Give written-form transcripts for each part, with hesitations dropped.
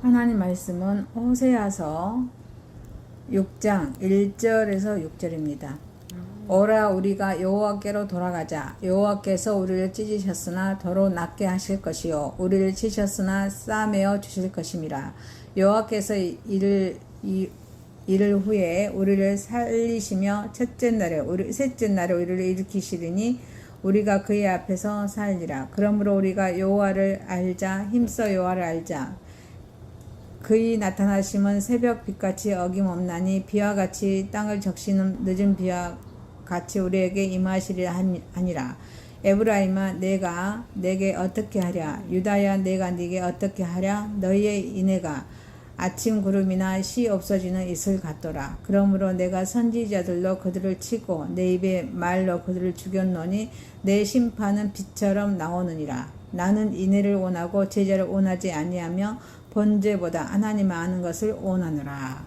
하나님 말씀은 호세아서 6장 1절에서 6절입니다. 오라 우리가 여호와께로 돌아가자. 여호와께서 우리를 찢으셨으나 더러 낫게 하실 것이요 우리를 치셨으나 싸매어 주실 것임이라. 여호와께서 이를 후에 우리를 살리시며 셋째 날에 우리를 일으키시리니 우리가 그의 앞에서 살리라. 그러므로 우리가 여호와를 알자. 힘써 여호와를 알자. 그의 나타나심은 새벽 빛같이 어김없나니 비와 같이 땅을 적시는 늦은 비와 같이 우리에게 임하시리라 하니라. 에브라임아 내가 내게 어떻게 하랴. 유다야 내가 네게 어떻게 하랴. 너희의 인애가 아침 구름이나 시 없어지는 이슬 같더라. 그러므로 내가 선지자들로 그들을 치고 내 입의 말로 그들을 죽였노니 내 심판은 빛처럼 나오느니라. 나는 인애를 원하고 제자를 원하지 아니하며 번제보다 하나님을 아는 것을 원하노라.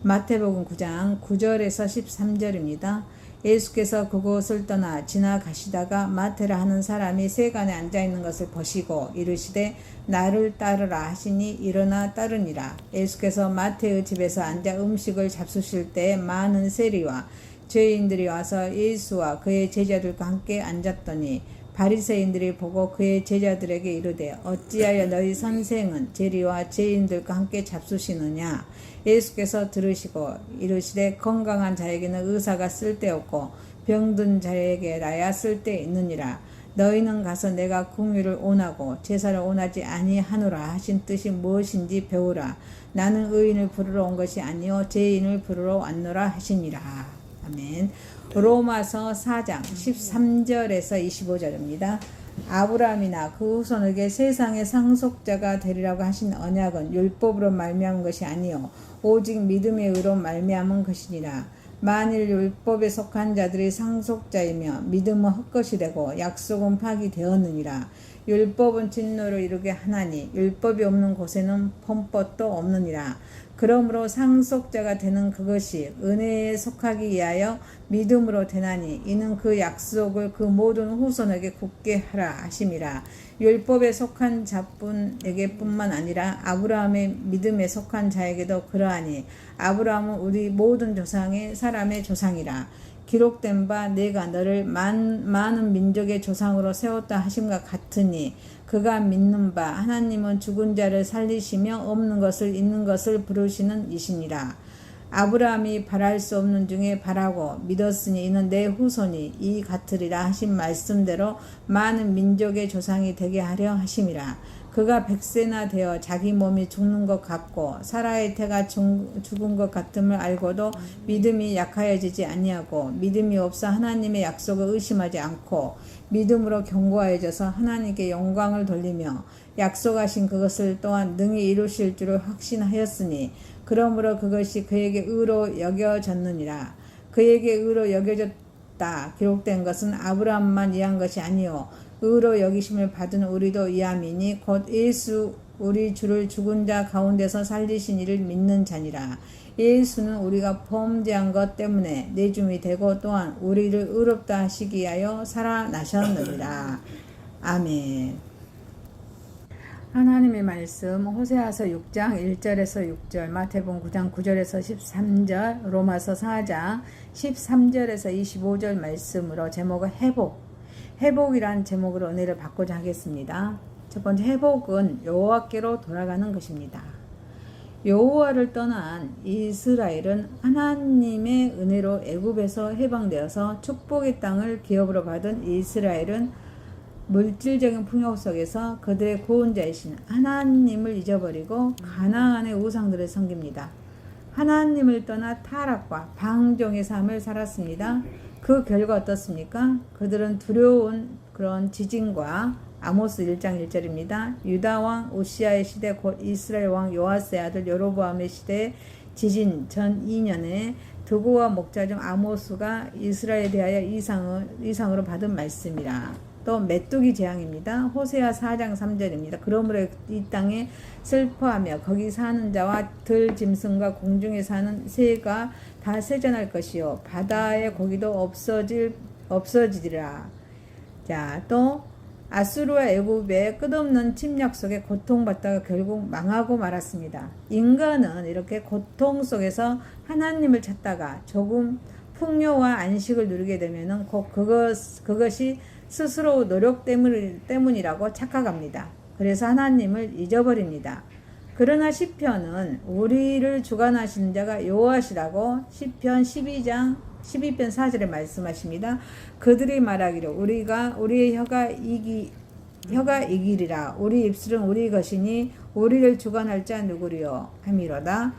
마태복음 9장 9절에서 13절입니다. 예수께서 그곳을 떠나 지나가시다가 마태라 하는 사람이 세간에 앉아있는 것을 보시고 이르시되 나를 따르라 하시니 일어나 따르니라. 예수께서 마태의 집에서 앉아 음식을 잡수실 때에 많은 세리와 죄인들이 와서 예수와 그의 제자들과 함께 앉았더니 바리새인들이 보고 그의 제자들에게 이르되 어찌하여 너희 선생은 세리와 죄인들과 함께 잡수시느냐. 예수께서 들으시고 이르시되 건강한 자에게는 의사가 쓸데없고 병든 자에게라야 쓸데있느니라. 너희는 가서 내가 긍휼을 원하고 제사를 원하지 아니하노라 하신 뜻이 무엇인지 배우라. 나는 의인을 부르러 온 것이 아니요 죄인을 부르러 왔노라 하시니라. 아멘. 로마서 4장 13절에서 25절입니다. 아브라함이나 그 후손에게 세상의 상속자가 되리라고 하신 언약은 율법으로 말미암은 것이 아니요 오직 믿음의 의로 말미암은 것이니라. 만일 율법에 속한 자들이 상속자이며 믿음은 헛것이 되고 약속은 파기되었느니라. 율법은 진노를 이루게 하나니 율법이 없는 곳에는 범법도 없느니라. 그러므로 상속자가 되는 그것이 은혜에 속하기 위하여 믿음으로 되나니 이는 그 약속을 그 모든 후손에게 굳게 하라 하심이라. 율법에 속한 자뿐에게 뿐만 아니라 아브라함의 믿음에 속한 자에게도 그러하니 아브라함은 우리 모든 조상의 사람의 조상이라. 기록된 바 내가 너를 많은 민족의 조상으로 세웠다 하심과 같으니 그가 믿는 바 하나님은 죽은 자를 살리시며 없는 것을 있는 것을 부르시는 이시니라. 아브라함이 바랄 수 없는 중에 바라고 믿었으니 이는 내 후손이 이 같으리라 하신 말씀대로 많은 민족의 조상이 되게 하려 하심이라. 그가 100세나 되어 자기 몸이 죽는 것 같고 사라의 태가 죽은 것 같음을 알고도 믿음이 약하여지지 아니하고 믿음이 없어 하나님의 약속을 의심하지 않고 믿음으로 견고하여져서 하나님께 영광을 돌리며 약속하신 그것을 또한 능히 이루실 줄을 확신하였으니 그러므로 그것이 그에게 의로 여겨졌느니라. 그에게 의로 여겨졌다 기록된 것은 아브라함만 이한 것이 아니요 의로 여기심을 받은 우리도 이함이니 곧 예수 우리 주를 죽은 자 가운데서 살리신 이를 믿는 자니라. 예수는 우리가 범죄한 것 때문에 내줌이 되고 또한 우리를 의롭다 하시기 위하여 살아나셨느니라. 아멘. 하나님의 말씀 호세아서 6장 1절에서 6절, 마태복음 9장 9절에서 13절, 로마서 4장 13절에서 25절 말씀으로 제목은 회복이란 제목으로 은혜를 받고자 하겠습니다. 첫 번째 회복은 여호와께로 돌아가는 것입니다. 여호와를 떠난 이스라엘은 하나님의 은혜로 애굽에서 해방되어서 축복의 땅을 기업으로 받은 이스라엘은 물질적인 풍요 속에서 그들의 구원자이신 하나님을 잊어버리고 가나안의 우상들을 섬깁니다. 하나님을 떠나 타락과 방종의 삶을 살았습니다. 그 결과 어떻습니까? 그들은 두려운 그런 지진과 아모스 1장 1절입니다. 유다왕 우시아의 시대 곧 이스라엘 왕 요아스의 아들 여로보암의 시대에 지진 전 2년에 드고와 목자 중 아모스가 이스라엘에 대하여 이상으로 받은 말씀이라. 또 메뚜기 재앙입니다. 호세아 4장 3절입니다. 그러므로 이 땅에 슬퍼하며 거기 사는 자와 들 짐승과 공중에 사는 새가 다 세전할 것이요 바다의 고기도 없어지리라. 자, 또 아수르와 애굽의 끝없는 침략 속에 고통받다가 결국 망하고 말았습니다. 인간은 이렇게 고통 속에서 하나님을 찾다가 조금 풍요와 안식을 누리게 되면은 곧 그것이 스스로 노력 때문이라고 착각합니다. 그래서 하나님을 잊어버립니다. 그러나 시편은 우리를 주관하시는 자가 여호와시라고 시편 12편 4절에 말씀하십니다. 그들이 말하기를 우리의 혀가 이기리라. 우리 입술은 우리 것이니 우리를 주관할 자 누구리요 하미로다.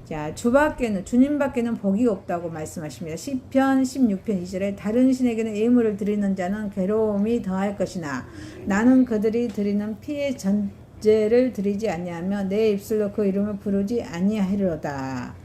자, 주님밖에는 복이 없다고 말씀하십니다. 시편 16편 2절에 다른 신에게는 예물을 드리는 자는 괴로움이 더할 것이나 나는 그들이 드리는 피의 전제를 드리지 아니하며 내 입술로 그 이름을 부르지 아니하리로다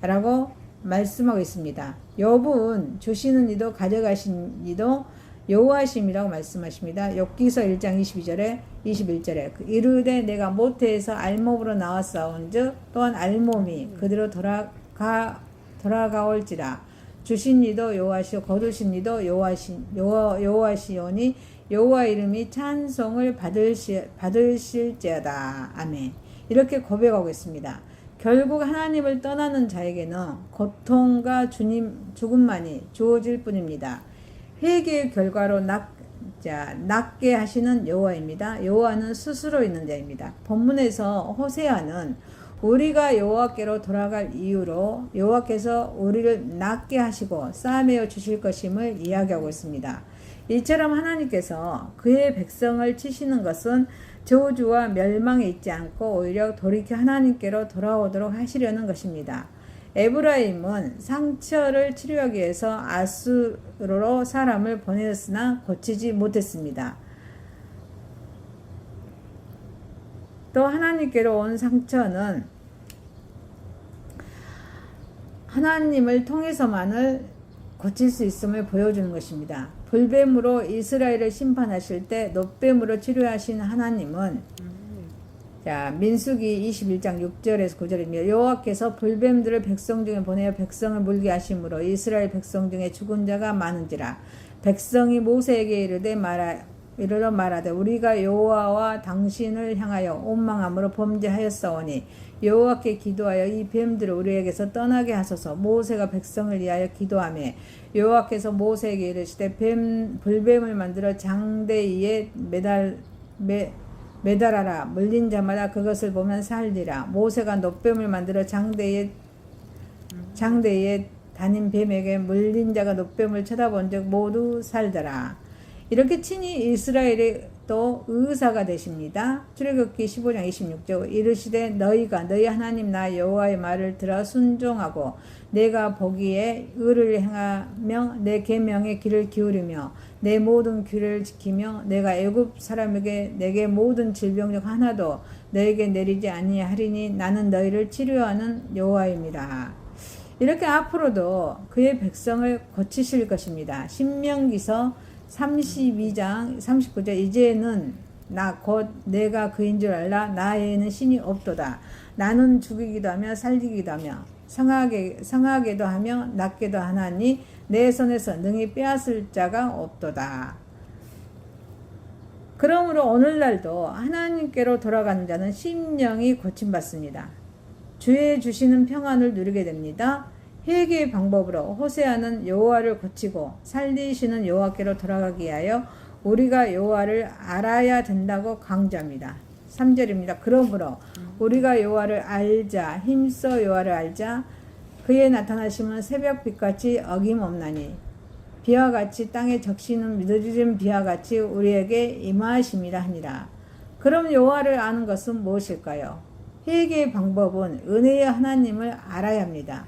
라고 말씀하고 있습니다. 욥은 주시는 이도 가져가신 이도 여호와심이라고 말씀하십니다. 욥기서 1장 22절에 21절에 이르되 내가 모태에서 알몸으로 나왔사온즉 또한 알몸이 그대로 돌아가올지라 주신 이도 여호와시오 거두신 이도 여호와시오니 여호와 이름이 찬송을 받으실지어다. 아멘. 이렇게 고백하고 있습니다. 결국 하나님을 떠나는 자에게는 고통과 죽음만이 주어질 뿐입니다. 회개의 결과로 낫게 하시는 여호와입니다. 여호와는 스스로 있는 자입니다. 본문에서 호세아는 우리가 여호와께로 돌아갈 이유로 여호와께서 우리를 낫게 하시고 쌓아매어 주실 것임을 이야기하고 있습니다. 이처럼 하나님께서 그의 백성을 치시는 것은 저주와 멸망에 있지 않고 오히려 돌이켜 하나님께로 돌아오도록 하시려는 것입니다. 에브라임은 상처를 치료하기 위해서 아수르로 사람을 보내었으나 고치지 못했습니다. 또 하나님께로 온 상처는 하나님을 통해서만을 고칠 수 있음을 보여주는 것입니다. 불뱀으로 이스라엘을 심판하실 때 놋뱀으로 치료하신 하나님은 자, 민수기 21장 6절에서 9절입니다. 여호와께서 불뱀들을 백성 중에 보내어 백성을 물게 하심으로 이스라엘 백성 중에 죽은 자가 많은지라. 백성이 모세에게 이르러 말하되 우리가 여호와와 당신을 향하여 원망함으로 범죄하였사오니 여호와께 기도하여 이 뱀들을 우리에게서 떠나게 하소서. 모세가 백성을 위하여 기도하며 여호와께서 모세에게 이르시되 불뱀을 만들어 장대 위에 매달아라. 물린 자마다 그것을 보면 살리라. 모세가 놋뱀을 만들어 장대에 다닌 뱀에게 물린 자가 놋뱀을 쳐다본 즉 모두 살더라. 이렇게 친히 이스라엘이 또 의사가 되십니다. 출애굽기 15장 26절 이르시되 너희가 너희 하나님 나 여호와의 말을 들어 순종하고 내가 보기에 의를 행하며 내 계명의 귀를 기울이며 내 모든 규례를 지키며 내가 애굽 사람에게 내게 모든 질병 중 하나도 너에게 내리지 아니하리니 나는 너희를 치료하는 여호와입니다. 이렇게 앞으로도 그의 백성을 고치실 것입니다. 신명기서 32장 39절 이제는 나 곧 내가 그인 줄 알라. 나 외에는 신이 없도다. 나는 죽이기도 하며 살리기도 하며 성하게도 하며 낫게도 하나니 내 손에서 능히 빼앗을 자가 없도다. 그러므로 오늘날도 하나님께로 돌아가는 자는 심령이 고침받습니다. 주의 주시는 평안을 누리게 됩니다. 회개의 방법으로 호세아는 여호와를 고치고 살리시는 여호와께로 돌아가기 위하여 우리가 여호와를 알아야 된다고 강조합니다. 3절입니다. 그러므로 우리가 여호와를 알자 힘써 여호와를 알자 그의 나타나심은 새벽빛같이 어김없나니 비와 같이 땅에 적시는 늦은 비와 같이 우리에게 임하심이라 하니라. 그럼 여호와를 아는 것은 무엇일까요? 회개의 방법은 은혜의 하나님을 알아야 합니다.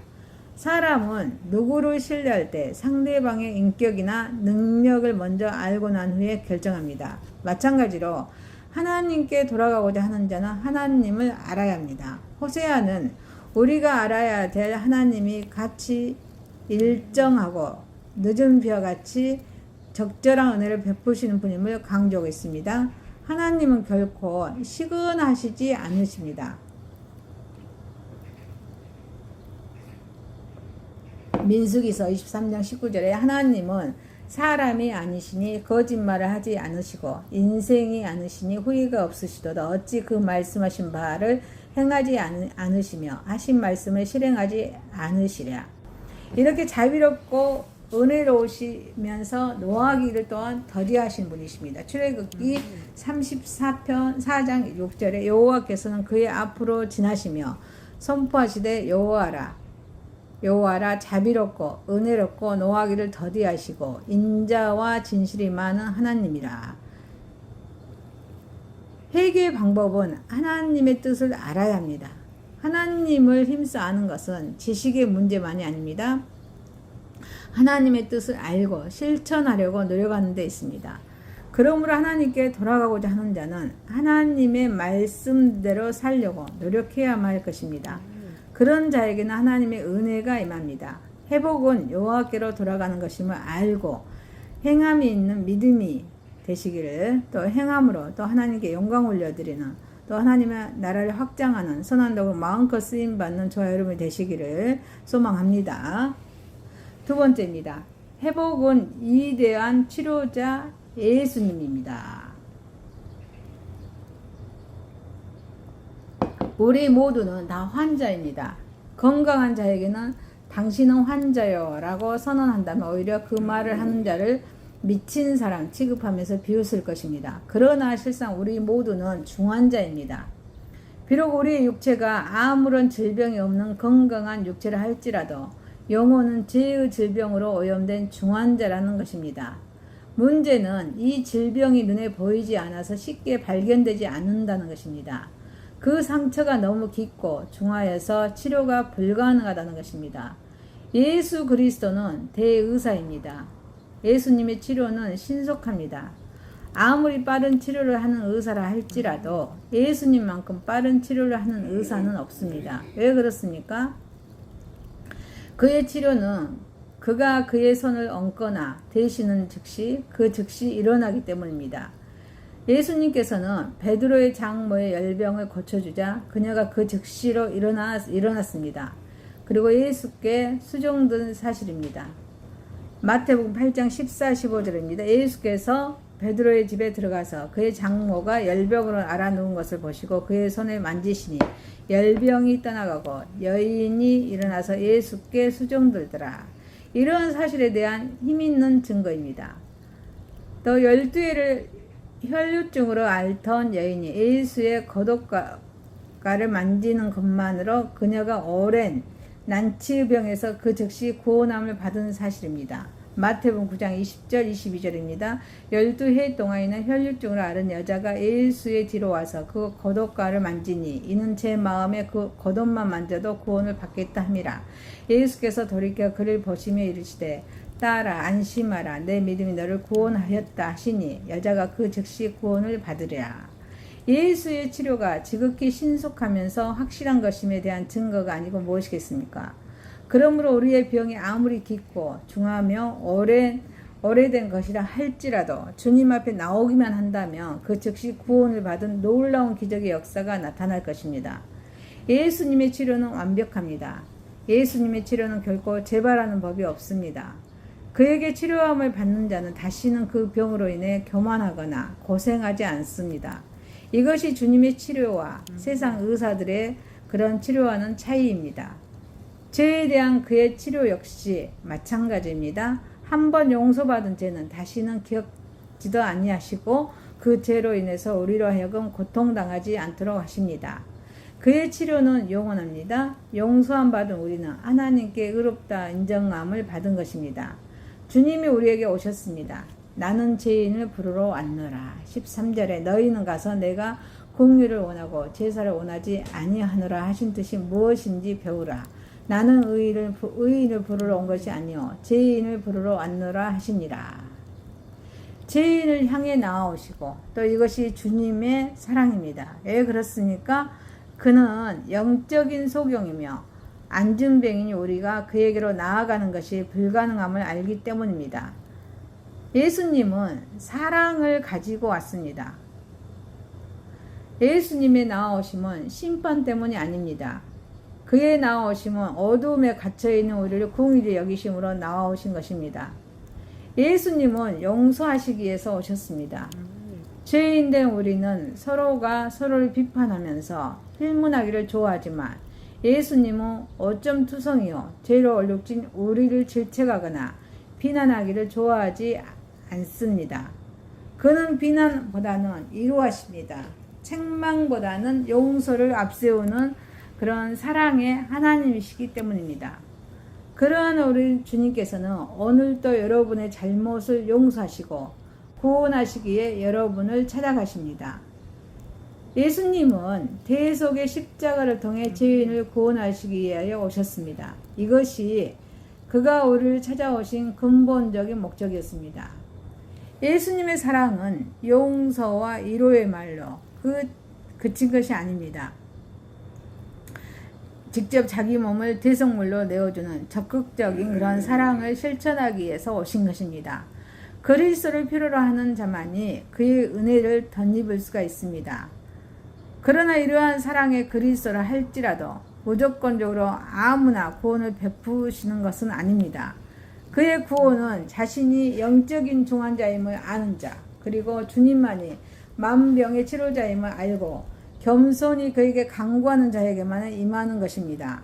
사람은 누구를 신뢰할 때 상대방의 인격이나 능력을 먼저 알고 난 후에 결정합니다. 마찬가지로 하나님께 돌아가고자 하는 자는 하나님을 알아야 합니다. 호세아는 우리가 알아야 될 하나님이 같이 일정하고 늦은 비와 같이 적절한 은혜를 베푸시는 분임을 강조하고 있습니다. 하나님은 결코 시근하시지 않으십니다. 민수기서 23장 19절에 하나님은 사람이 아니시니 거짓말을 하지 않으시고 인생이 아니시니 후회가 없으시도다. 어찌 그 말씀하신 바를 행하지 않으시며 하신 말씀을 실행하지 않으시랴. 이렇게 자비롭고 은혜로우시면서 노하기를 또한 더디하신 분이십니다. 출애굽기 34편 4장 6절에 여호와께서는 그의 앞으로 지나시며 선포하시되 여호와라 자비롭고 은혜롭고 노하기를 더디하시고 인자와 진실이 많은 하나님이라. 회개의 방법은 하나님의 뜻을 알아야 합니다. 하나님을 힘써 아는 것은 지식의 문제만이 아닙니다. 하나님의 뜻을 알고 실천하려고 노력하는 데 있습니다. 그러므로 하나님께 돌아가고자 하는 자는 하나님의 말씀대로 살려고 노력해야만 할 것입니다. 그런 자에게는 하나님의 은혜가 임합니다. 회복은 여호와께로 돌아가는 것임을 알고 행함이 있는 믿음이 되시기를, 또 행함으로 또 하나님께 영광 올려드리는, 또 하나님의 나라를 확장하는 선한 도구 마음껏 쓰임받는 저와 여러분이 되시기를 소망합니다. 두 번째입니다. 회복은 위대한 치료자 예수님입니다. 우리 모두는 다 환자입니다. 건강한 자에게는 당신은 환자요 라고 선언한다면 오히려 그 말을 하는 자를 미친 사람 취급하면서 비웃을 것입니다. 그러나 실상 우리 모두는 중환자입니다. 비록 우리의 육체가 아무런 질병이 없는 건강한 육체를 할지라도 영혼은 죄의 질병으로 오염된 중환자라는 것입니다. 문제는 이 질병이 눈에 보이지 않아서 쉽게 발견되지 않는다는 것입니다. 그 상처가 너무 깊고 중하여서 치료가 불가능하다는 것입니다. 예수 그리스도는 대의사입니다. 예수님의 치료는 신속합니다. 아무리 빠른 치료를 하는 의사라 할지라도 예수님만큼 빠른 치료를 하는 의사는 없습니다. 왜 그렇습니까? 그의 치료는 그가 그의 손을 얹거나 대시는 즉시 일어나기 때문입니다. 예수님께서는 베드로의 장모의 열병을 고쳐주자 그녀가 그 즉시로 일어났습니다. 그리고 예수께 수종된 사실입니다. 마태복음 8장 14, 15절입니다. 예수께서 베드로의 집에 들어가서 그의 장모가 열병으로 앓아누운 것을 보시고 그의 손을 만지시니 열병이 떠나가고 여인이 일어나서 예수께 수종들더라. 이런 사실에 대한 힘있는 증거입니다. 또 12회를 혈류증으로 앓던 여인이 예수의 겉옷가를 만지는 것만으로 그녀가 오랜 난치병에서 그 즉시 구원함을 받은 사실입니다. 마태복음 9장 20절 22절입니다. 12해 동안에는 혈류증으로 앓은 여자가 예수의 뒤로 와서 그 겉옷가를 만지니 이는 제 마음에 그 겉옷만 만져도 구원을 받겠다 함이라. 예수께서 돌이켜 그를 보시며 이르시되 딸아 안심하라 내 믿음이 너를 구원하였다 하시니 여자가 그 즉시 구원을 받으리라. 예수의 치료가 지극히 신속하면서 확실한 것임에 대한 증거가 아니고 무엇이겠습니까? 그러므로 우리의 병이 아무리 깊고 중하며 오래된 것이라 할지라도 주님 앞에 나오기만 한다면 그 즉시 구원을 받은 놀라운 기적의 역사가 나타날 것입니다. 예수님의 치료는 완벽합니다. 예수님의 치료는 결코 재발하는 법이 없습니다. 그에게 치료함을 받는 자는 다시는 그 병으로 인해 교만하거나 고생하지 않습니다. 이것이 주님의 치료와 세상 의사들의 그런 치료와는 차이입니다. 죄에 대한 그의 치료 역시 마찬가지입니다. 한번 용서받은 죄는 다시는 기억지도 아니하시고 그 죄로 인해서 우리로 하여금 고통당하지 않도록 하십니다. 그의 치료는 영원합니다. 용서함 받은 우리는 하나님께 의롭다 인정함을 받은 것입니다. 주님이 우리에게 오셨습니다. 나는 죄인을 부르러 왔노라. 13절에 너희는 가서 내가 공의를 원하고 제사를 원하지 아니하노라 하신 뜻이 무엇인지 배우라. 나는 의인을 부르러 온 것이 아니요 죄인을 부르러 왔노라 하시니라. 죄인을 향해 나아오시고 또 이것이 주님의 사랑입니다. 왜 그렇습니까? 그는 영적인 소경이며 안진뱅이니 우리가 그에게로 나아가는 것이 불가능함을 알기 때문입니다. 예수님은 사랑을 가지고 왔습니다. 예수님의 나아오심은 심판 때문이 아닙니다. 그의 나아오심은 어둠에 갇혀있는 우리를 공의를 여기심으로 나아오신 것입니다. 예수님은 용서하시기 위해서 오셨습니다. 죄인된 우리는 서로가 서로를 비판하면서 필문하기를 좋아하지만 예수님은 어쩜 투성이요 죄로 얼룩진 우리를 질책하거나 비난하기를 좋아하지 않습니다. 그는 비난보다는 이루하십니다. 책망보다는 용서를 앞세우는 그런 사랑의 하나님이시기 때문입니다. 그러한 우리 주님께서는 오늘도 여러분의 잘못을 용서하시고 구원하시기에 여러분을 찾아가십니다. 예수님은 대속의 십자가를 통해 죄인을 구원하시기 위하여 오셨습니다. 이것이 그가 우리를 찾아오신 근본적인 목적이었습니다. 예수님의 사랑은 용서와 위로의 말로 그친 것이 아닙니다. 직접 자기 몸을 대속물로 내어주는 적극적인 그런 사랑을 실천하기 위해서 오신 것입니다. 그리스도를 필요로 하는 자만이 그의 은혜를 덧입을 수가 있습니다. 그러나 이러한 사랑의 그리스도라 할지라도 무조건적으로 아무나 구원을 베푸시는 것은 아닙니다. 그의 구원은 자신이 영적인 중환자임을 아는 자, 그리고 주님만이 만병의 치료자임을 알고 겸손히 그에게 간구하는 자에게만 임하는 것입니다.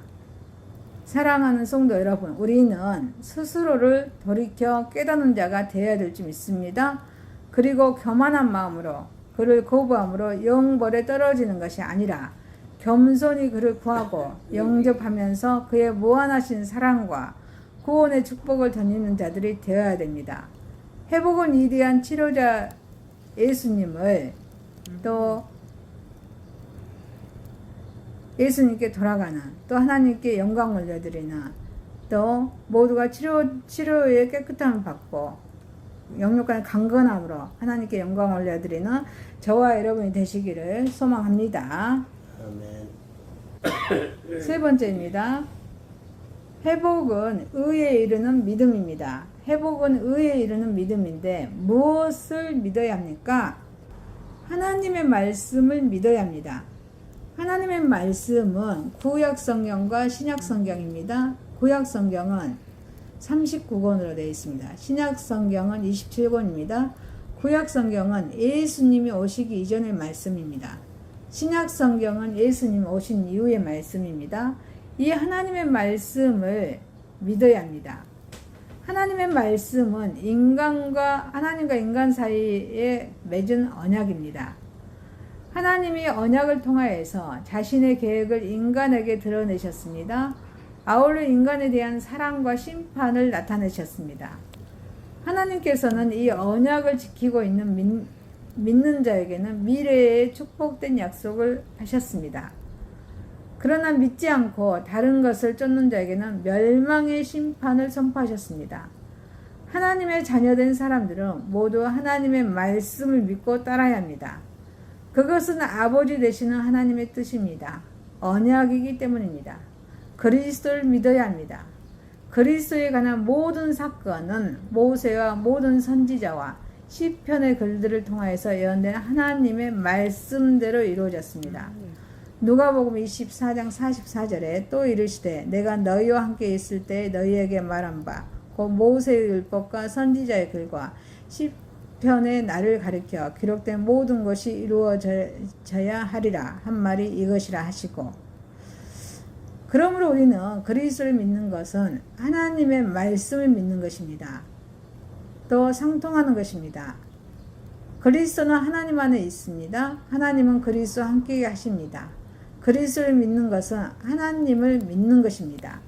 사랑하는 성도 여러분, 우리는 스스로를 돌이켜 깨닫는 자가 되어야 될 줄 믿습니다. 그리고 교만한 마음으로 그를 거부함으로 영벌에 떨어지는 것이 아니라 겸손히 그를 구하고 영접하면서 그의 무한하신 사랑과 구원의 축복을 덧입는 자들이 되어야 됩니다. 회복은 위대한 치료자 예수님을 또 예수님께 돌아가는, 또 하나님께 영광 올려드리는, 또 모두가 치료의 깨끗함을 받고 영육간의 강건함으로 하나님께 영광 올려드리는 저와 여러분이 되시기를 소망합니다. 아멘. 세 번째입니다. 회복은 의에 이르는 믿음입니다. 회복은 의에 이르는 믿음인데 무엇을 믿어야 합니까? 하나님의 말씀을 믿어야 합니다. 하나님의 말씀은 구약 성경과 신약 성경입니다. 구약 성경은 39권으로 되어 있습니다. 신약 성경은 27권입니다. 구약 성경은 예수님이 오시기 이전의 말씀입니다. 신약 성경은 예수님 오신 이후의 말씀입니다. 이 하나님의 말씀을 믿어야 합니다. 하나님의 말씀은 하나님과 인간 사이에 맺은 언약입니다. 하나님이 언약을 통하여서 자신의 계획을 인간에게 드러내셨습니다. 아울러 인간에 대한 사랑과 심판을 나타내셨습니다. 하나님께서는 이 언약을 지키고 있는 믿는 자에게는 미래의 축복된 약속을 하셨습니다. 그러나 믿지 않고 다른 것을 쫓는 자에게는 멸망의 심판을 선포하셨습니다. 하나님의 자녀된 사람들은 모두 하나님의 말씀을 믿고 따라야 합니다. 그것은 아버지 되시는 하나님의 뜻입니다. 언약이기 때문입니다. 그리스도를 믿어야 합니다. 그리스도에 관한 모든 사건은 모세와 모든 선지자와 시편의 글들을 통하여서 예언된 하나님의 말씀대로 이루어졌습니다. 누가복음 24장 44절에 또 이르시되 내가 너희와 함께 있을 때 너희에게 말한 바 곧 모세의 율법과 선지자의 글과 시편의 나를 가리켜 기록된 모든 것이 이루어져야 하리라 한 말이 이것이라 하시고, 그러므로 우리는 그리스도를 믿는 것은 하나님의 말씀을 믿는 것입니다. 또 상통하는 것입니다. 그리스도는 하나님 안에 있습니다. 하나님은 그리스도와 함께 하십니다. 그리스도를 믿는 것은 하나님을 믿는 것입니다.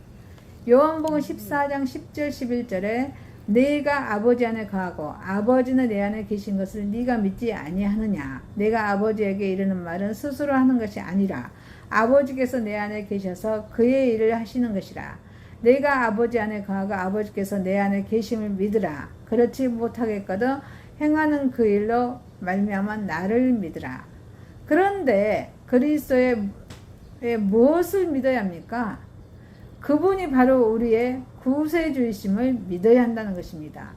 요한복음 14장 10절 11절에 내가 아버지 안에 거하고 아버지는 내 안에 계신 것을 네가 믿지 아니하느냐. 내가 아버지에게 이르는 말은 스스로 하는 것이 아니라 아버지께서 내 안에 계셔서 그의 일을 하시는 것이라. 내가 아버지 안에 거하고 아버지께서 내 안에 계심을 믿으라. 그렇지 못하겠거든 행하는 그 일로 말미암아 나를 믿으라. 그런데 그리스도의 무엇을 믿어야 합니까? 그분이 바로 우리의 구세주이심을 믿어야 한다는 것입니다.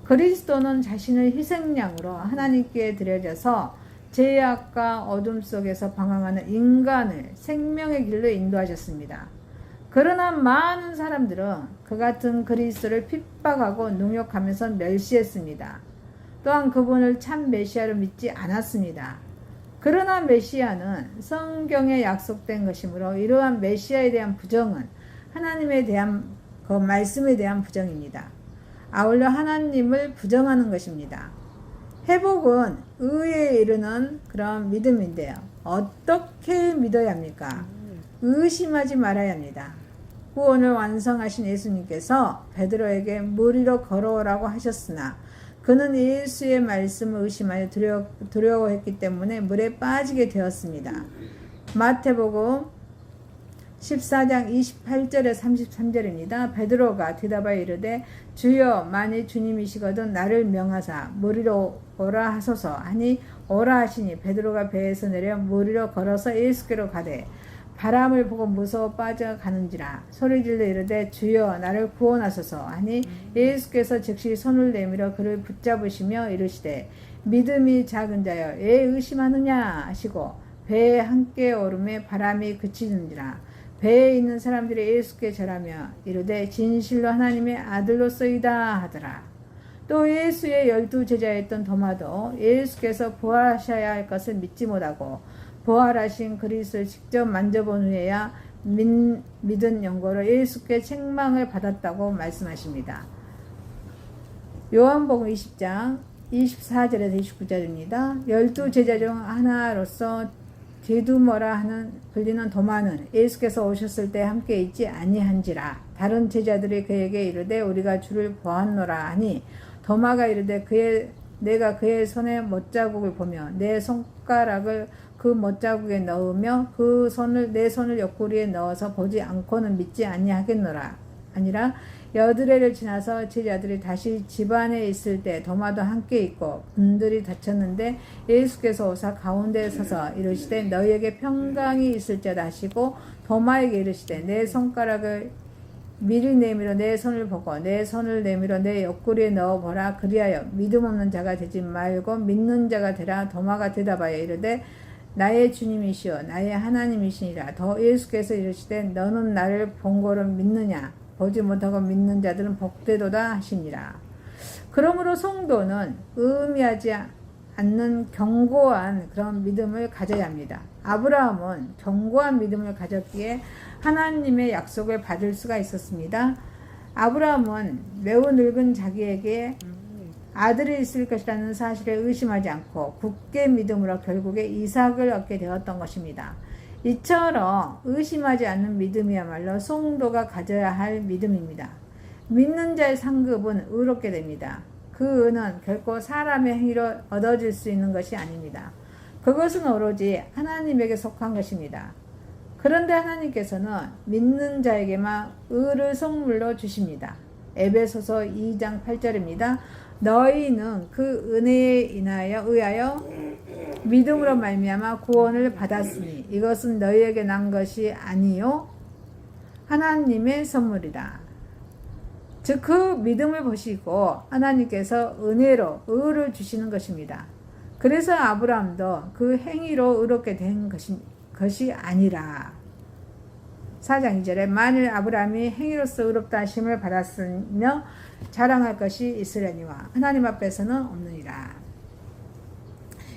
그리스도는 자신을 희생양으로 하나님께 드려져서 죄악과 어둠 속에서 방황하는 인간을 생명의 길로 인도하셨습니다. 그러나 많은 사람들은 그 같은 그리스도를 핍박하고 능욕하면서 멸시했습니다. 또한 그분을 참 메시아로 믿지 않았습니다. 그러나 메시아는 성경에 약속된 것이므로 이러한 메시아에 대한 부정은 하나님에 대한 그 말씀에 대한 부정입니다. 아울러 하나님을 부정하는 것입니다. 회복은 의에 이르는 그런 믿음인데요. 어떻게 믿어야 합니까? 의심하지 말아야 합니다. 구원을 완성하신 예수님께서 베드로에게 물 위로 걸어오라고 하셨으나 그는 예수의 말씀을 의심하여 두려워했기 때문에 물에 빠지게 되었습니다. 마태복음 14장 28절에 33절입니다. 베드로가 대답하여 이르되 주여 만일 주님이시거든 나를 명하사 물 위로 오라 하소서 하니 오라 하시니 베드로가 배에서 내려 물 위로 걸어서 예수께로 가되 바람을 보고 무서워 빠져가는지라 소리질러 이르되 주여 나를 구원하소서 하니 예수께서 즉시 손을 내밀어 그를 붙잡으시며 이르시되 믿음이 작은 자여 왜 의심하느냐 하시고 배에 함께 오름에 바람이 그치는지라 배에 있는 사람들이 예수께 절하며 이르되 진실로 하나님의 아들로서이다 하더라. 또 예수의 12제자였던 도마도 예수께서 부활하셔야 할 것을 믿지 못하고 부활하신 그리스도를 직접 만져본 후에야 믿은 연고로 예수께 책망을 받았다고 말씀하십니다. 요한복음 20장 24절에서 29절입니다. 12제자 중 하나로서 디두머라 하는 불리는 도마는 예수께서 오셨을 때 함께 있지 아니한지라 다른 제자들이 그에게 이르되 우리가 주를 보았노라 하니 도마가 이르되 내가 그의 손에 못자국을 보며 내 손가락을 그 못자국에 넣으며 내 손을 옆구리에 넣어서 보지 않고는 믿지 아니하겠노라 아니라 여드레를 지나서 제자들이 다시 집안에 있을 때 도마도 함께 있고 문들이 닫혔는데 예수께서 오사 가운데에 서서 이르시되 너희에게 평강이 있을지어다 하시고 도마에게 이르시되 내 손가락을 미리 내밀어 내 손을 보고 내 손을 내밀어 내 옆구리에 넣어보라 그리하여 믿음 없는 자가 되지 말고 믿는 자가 되라. 도마가 대답하여 이르되 나의 주님이시여 나의 하나님이시니라. 더 예수께서 이르시되 너는 나를 본고로 믿느냐 보지 못하고 믿는 자들은 복되도다 하시니라. 그러므로 성도는 의미하지 않는 견고한 그런 믿음을 가져야 합니다. 아브라함은 견고한 믿음을 가졌기에 하나님의 약속을 받을 수가 있었습니다. 아브라함은 매우 늙은 자기에게 아들이 있을 것이라는 사실을 의심하지 않고 굳게 믿음으로 결국에 이삭을 얻게 되었던 것입니다. 이처럼 의심하지 않는 믿음이야말로 성도가 가져야 할 믿음입니다. 믿는 자의 상급은 의롭게 됩니다. 그 의는 결코 사람의 행위로 얻어질 수 있는 것이 아닙니다. 그것은 오로지 하나님에게 속한 것입니다. 그런데 하나님께서는 믿는 자에게만 의를 선물로 주십니다. 에베소서 2장 8절입니다. 너희는 그 은혜에 의하여 믿음으로 말미암아 구원을 받았으니 이것은 너희에게 난 것이 아니요 하나님의 선물이다. 즉 그 믿음을 보시고 하나님께서 은혜로 의를 주시는 것입니다. 그래서 아브라함도 그 행위로 의롭게 된 것이 아니라 4장 2절에 만일 아브라함이 행위로서 의롭다 하심을 받았으며 자랑할 것이 있으려니와 하나님 앞에서는 없느니라.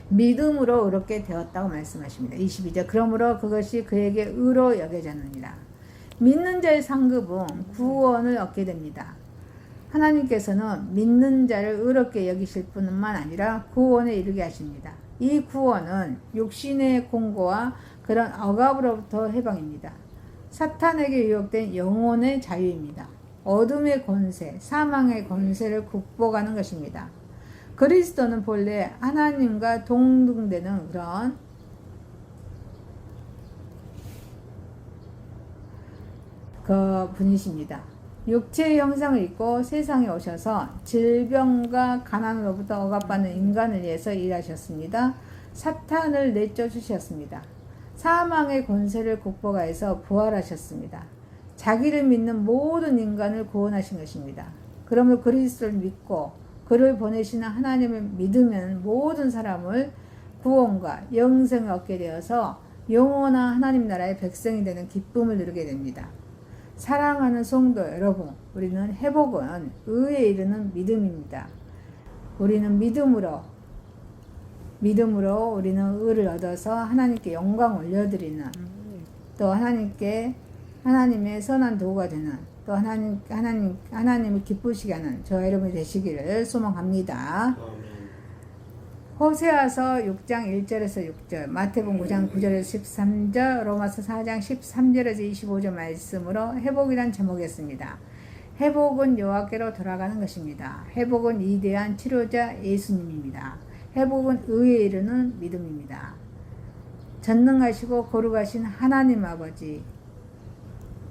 믿음으로 의롭게 되었다고 말씀하십니다. 22절 그러므로 그것이 그에게 의로 여겨졌느니라. 믿는 자의 상급은 구원을 얻게 됩니다. 하나님께서는 믿는 자를 의롭게 여기실 뿐만 아니라 구원에 이르게 하십니다. 이 구원은 육신의 공고와 그런 억압으로부터 해방입니다. 사탄에게 유혹된 영혼의 자유입니다. 어둠의 권세, 사망의 권세를 극복하는 것입니다. 그리스도는 본래 하나님과 동등되는 그런 그 분이십니다. 육체의 형상을 입고 세상에 오셔서 질병과 가난으로부터 억압받는 인간을 위해서 일하셨습니다. 사탄을 내쫓으셨습니다. 사망의 권세를 극복하여서 부활하셨습니다. 자기를 믿는 모든 인간을 구원하신 것입니다. 그러므로 그리스도를 믿고 그를 보내시는 하나님을 믿으면 모든 사람을 구원과 영생을 얻게 되어서 영원한 하나님 나라의 백성이 되는 기쁨을 누리게 됩니다. 사랑하는 성도 여러분, 우리는 회복은 의에 이르는 믿음입니다. 우리는 믿음으로 우리는 의를 얻어서 하나님께 영광 올려드리는, 또 하나님의 선한 도구가 되는, 또 하나님을 기쁘시게 하는 저 여러분이 되시기를 소망합니다. 호세아서 6장 1절에서 6절, 마태복음 9장 9절에서 13절, 로마서 4장 13절에서 25절 말씀으로 회복이란 제목이었습니다. 회복은 여호와께로 돌아가는 것입니다. 회복은 위대한 치료자 예수님입니다. 회복은 의에 이르는 믿음입니다. 전능하시고 거룩하신 하나님 아버지,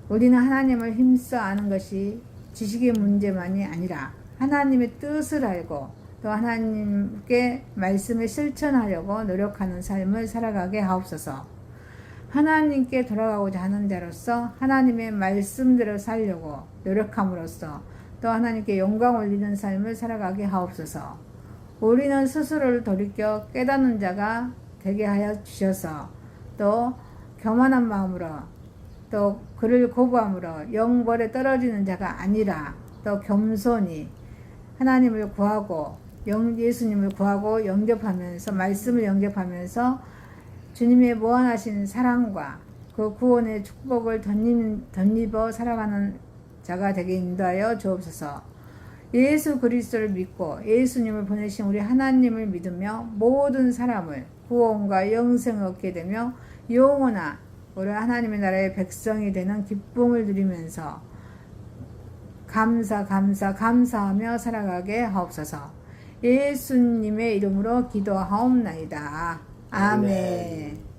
우리는 하나님을 힘써 아는 것이 지식의 문제만이 아니라 하나님의 뜻을 알고 또 하나님께 말씀을 실천하려고 노력하는 삶을 살아가게 하옵소서. 하나님께 돌아가고자 하는 자로서 하나님의 말씀대로 살려고 노력함으로써 또 하나님께 영광 올리는 삶을 살아가게 하옵소서. 우리는 스스로를 돌이켜 깨닫는 자가 되게 하여 주셔서 또 교만한 마음으로 또 그를 거부함으로 영벌에 떨어지는 자가 아니라 또 겸손히 하나님을 구하고 예수님을 구하고 영접하면서 말씀을 영접하면서 주님의 무한하신 사랑과 그 구원의 축복을 덧입어 살아가는 자가 되게 인도하여 주옵소서. 예수 그리스도를 믿고 예수님을 보내신 우리 하나님을 믿으며 모든 사람을 구원과 영생을 얻게 되며 영원한 우리 하나님의 나라의 백성이 되는 기쁨을 누리면서 감사하며 살아가게 하옵소서. 예수님의 이름으로 기도하옵나이다. 아멘.